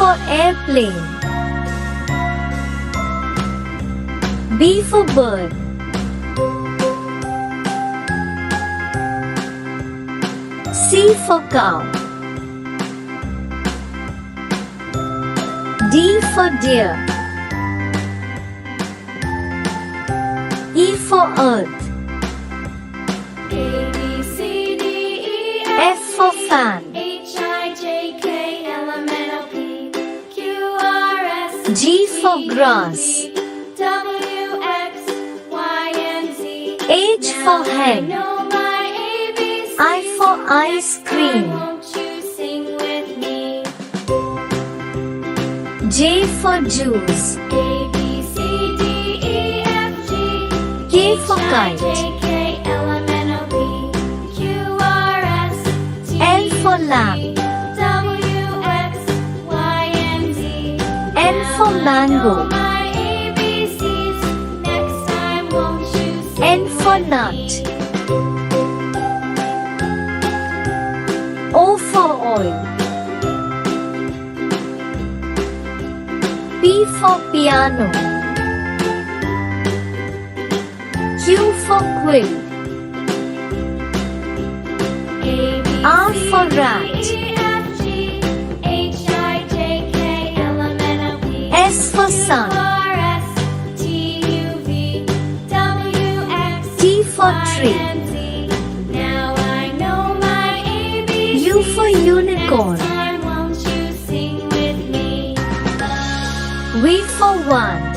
for airplane. B for bird. C for cow. D for deer. E for earth. A, B, C, D, E, F for fan. H, I, J, K, L, M, N, O, P, Q, R, S, G for grass. W, X, Y, and Z. H for I hen. know my ABCs. I for ice cream. Won't you sing with me? J for juice. A, B, C, D, E, F, G. K for H, I, kite. J, K, L, M, N, O, P, Q, R, S, T, L for U, lamb. V, W, X, Y, and Z. N for mango. My ABCs. Next time, won't you sing N for with nut. me? O for oil. P for piano. Q for quill. A, B, R C, for D, rat. E, F, G, H, I, J, K, L, M, N, O, P, S for Q, sun. R, S, T, U, V, W, X, T for Y, tree. and Z. Now I know my ABCs. U for unicorn. Next time, won't you sing with me? V for one.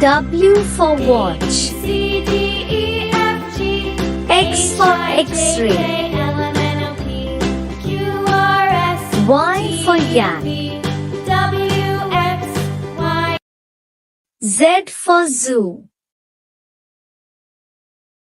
W for watch. C, D, E, F, G, X for X-ray. K, L, M, N, O, P, Q, R, S, Y for yak. V, W, X, Y. Z for zoo.